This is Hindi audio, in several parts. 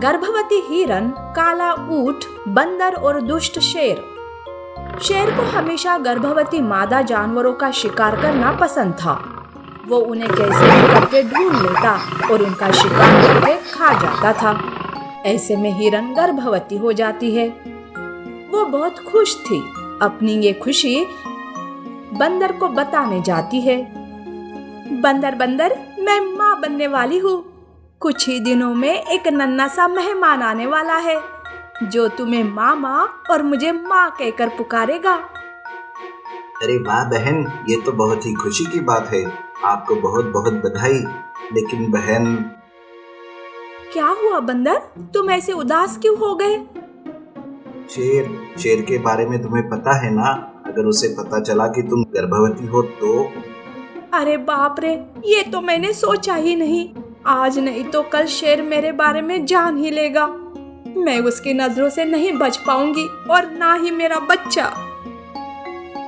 गर्भवती हिरन, काला ऊंट, बंदर और दुष्ट शेर। शेर को हमेशा गर्भवती मादा जानवरों का शिकार करना पसंद था। वो उन्हें कैसे भी करके ढूंढ लेता और उनका शिकार करके खा जाता था। ऐसे में हिरन गर्भवती हो जाती है। वो बहुत खुश थी। अपनी ये खुशी बंदर को बताने जाती है। बंदर बंदर, मैं माँ बनने वाली हूँ। कुछ ही दिनों में एक नन्हा सा मेहमान आने वाला है जो तुम्हें मामा और मुझे माँ कहकर पुकारेगा। अरे वाह बहन, ये तो बहुत ही खुशी की बात है। आपको बहुत बहुत बधाई। लेकिन बहन। क्या हुआ बंदर, तुम ऐसे उदास क्यों हो गए? शेर के बारे में तुम्हें पता है ना? अगर उसे पता चला कि तुम गर्भवती हो तो? अरे बाप रे, ये तो मैंने सोचा ही नहीं। आज नहीं तो कल शेर मेरे बारे में जान ही लेगा। मैं उसकी नजरों से नहीं बच पाऊंगी और ना ही मेरा बच्चा।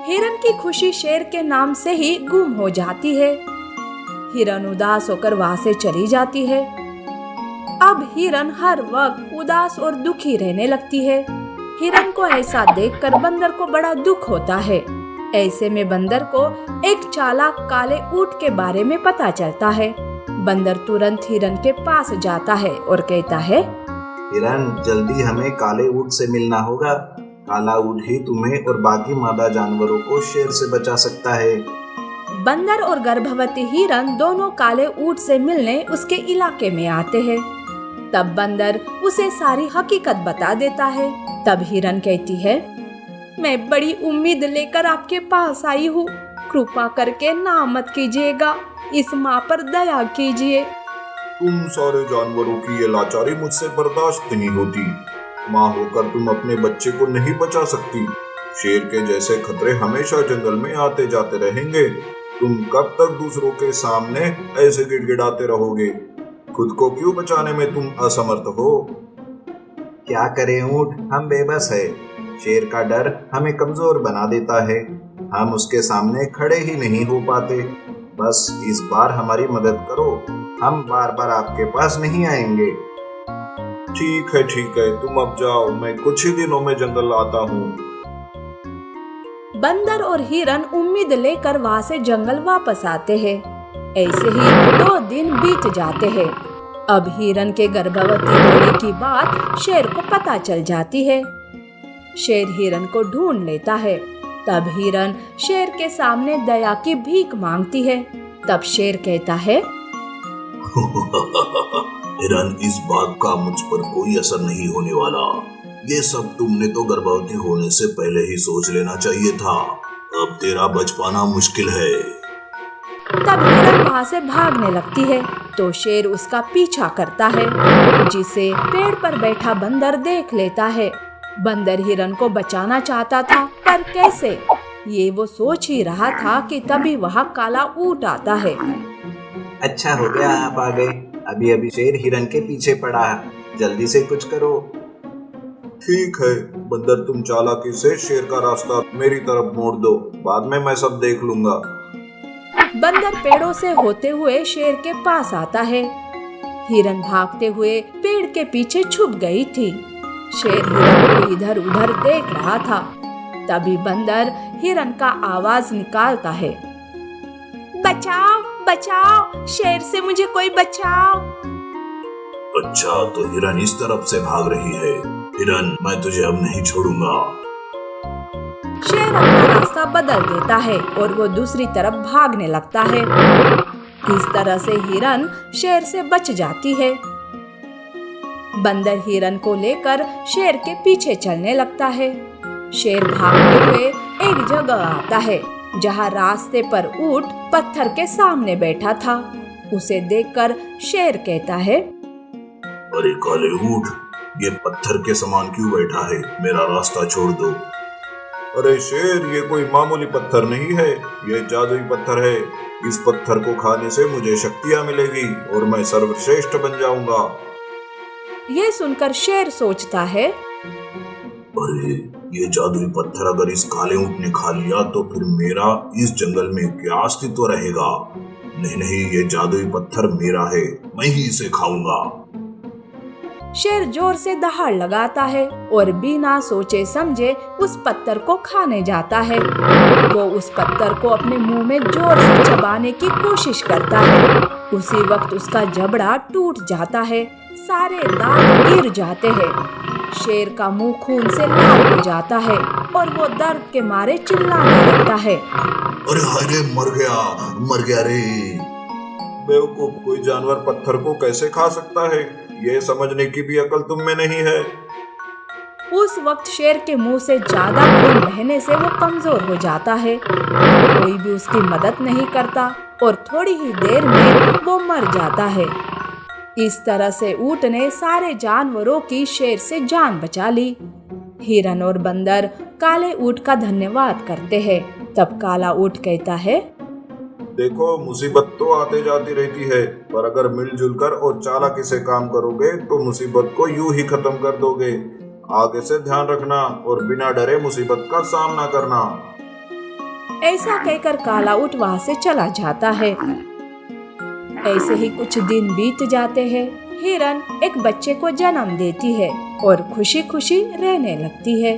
हिरन की खुशी शेर के नाम से ही गुम हो जाती है। हिरन उदास होकर वहां से चली जाती है। अब हिरन हर वक्त उदास और दुखी रहने लगती है। हिरन को ऐसा देखकर बंदर को बड़ा दुख होता है। ऐसे में बंदर को एक चालाक काले ऊंट के बारे में पता चलता है। बंदर तुरंत हिरन के पास जाता है और कहता है, हिरन, जल्दी हमें काले ऊंट से मिलना होगा। काला ऊंट ही तुम्हें और बाकी मादा जानवरों को शेर से बचा सकता है। बंदर और गर्भवती हिरन दोनों काले ऊंट से मिलने उसके इलाके में आते हैं। तब बंदर उसे सारी हकीकत बता देता है। तब हिरन कहती है, मैं बड़ी उम्मीद लेकर आपके पास आई हूँ। कृपा करके ना मत कीजिएगा, इस माँ पर दया कीजिए। तुम सारे जानवरों की ये लाचारी मुझसे बर्दाश्त नहीं होती। माँ होकर तुम अपने बच्चे को नहीं बचा सकती। शेर के जैसे खतरे हमेशा जंगल में आते जाते रहेंगे। तुम कब तक दूसरों के सामने ऐसे गिड़गिड़ाते रहोगे? खुद को क्यों बचाने में तुम असमर्थ हो? क्या करें ऊंट, हम बेबस है। शेर का डर हमें कमजोर बना देता है। हम उसके सामने खड़े ही नहीं हो पाते। बस इस बार हमारी मदद करो। हम बार बार आपके पास नहीं आएंगे। ठीक है, तुम अब जाओ। मैं कुछ ही दिनों में जंगल आता हूँ। बंदर और हिरन उम्मीद लेकर वहाँ से जंगल वापस आते हैं। ऐसे ही 2 दिन बीत जाते हैं। अब हिरन के गर्भवती होने की बात शेर को पता चल जाती है। शेर हिरन को ढूंढ लेता है। तब हिरन शेर के सामने दया की भीख मांगती है। तब शेर कहता है, हिरन, इस बात का मुझ पर कोई असर नहीं होने वाला। ये सब तुमने तो गर्भवती होने से पहले ही सोच लेना चाहिए था। अब तेरा बच पाना मुश्किल है। तब हिरन वहाँ से भागने लगती है तो शेर उसका पीछा करता है, जिसे पेड़ पर बैठा बंदर देख लेता है। बंदर हिरन को बचाना चाहता था, पर कैसे, ये वो सोच ही रहा था कि तभी वहाँ काला ऊंट आता है। अच्छा हो गया आप आ गए। अभी अभी शेर हिरन के पीछे पड़ा। जल्दी से कुछ करो। ठीक है बंदर, तुम चालाकी से शेर का रास्ता मेरी तरफ मोड़ दो। बाद में मैं सब देख लूंगा। बंदर पेड़ों से होते हुए शेर के पास आता है। हिरन भागते हुए पेड़ के पीछे छुप गई थी। शेर हिरन को इधर उधर देख रहा था। तभी बंदर हिरन का आवाज निकालता है, बचाओ बचाओ, शेर से मुझे कोई बचाओ। अच्छा, तो हिरन इस तरफ से भाग रही है। हिरन, मैं तुझे अब नहीं छोड़ूंगा। शेर अपना रास्ता बदल देता है और वो दूसरी तरफ भागने लगता है। इस तरह से हिरन शेर से बच जाती है। बंदर हिरन को लेकर शेर के पीछे चलने लगता है। शेर भागते हुए एक जगह आता है जहाँ रास्ते पर ऊंट पत्थर के सामने बैठा था। उसे देखकर शेर कहता है, अरे काले ऊंट, ये पत्थर के समान क्यों बैठा है? मेरा रास्ता छोड़ दो। अरे शेर, ये कोई मामूली पत्थर नहीं है, ये जादुई पत्थर है। इस पत्थर को खाने से मुझे शक्तियाँ मिलेगी और मैं सर्वश्रेष्ठ बन जाऊंगा। यह सुनकर शेर सोचता है, अरे ये जादुई पत्थर अगर इस काले ऊंट ने खा लिया तो फिर मेरा इस जंगल में क्या अस्तित्व रहेगा? नहीं, ये जादुई पत्थर मेरा है, मैं ही इसे खाऊंगा। शेर जोर से दहाड़ लगाता है और बिना सोचे समझे उस पत्थर को खाने जाता है। वो उस पत्थर को अपने मुंह में जोर से चबाने की कोशिश करता है। उसी वक्त उसका जबड़ा टूट जाता है, सारे दांत गिर जाते हैं। शेर का मुंह खून से लाल हो जाता है और वो दर्द के मारे चिल्लाने लगता है। अरे हाय रे, मर गया रे। बेवकूफ, कोई जानवर पत्थर को कैसे खा सकता है, ये समझने की भी अकल तुम में नहीं है। उस वक्त शेर के मुंह से ज्यादा खून बहने से वो कमजोर हो जाता है। कोई भी उसकी मदद नहीं करता और थोड़ी ही देर में वो मर जाता है। इस तरह से ऊंट ने सारे जानवरों की शेर से जान बचा ली। हिरन और बंदर काले ऊंट का धन्यवाद करते हैं। तब काला ऊंट कहता है, देखो, मुसीबत तो आते जाती रहती है, पर अगर मिलजुल कर और चालाकी से काम करोगे तो मुसीबत को यूं ही खत्म कर दोगे। आगे से ध्यान रखना और बिना डरे मुसीबत का सामना करना। ऐसा कहकर काला ऊंट वहां से चला जाता है। ऐसे ही कुछ दिन बीत जाते हैं। हिरन एक बच्चे को जन्म देती है और खुशी खुशी रहने लगती है।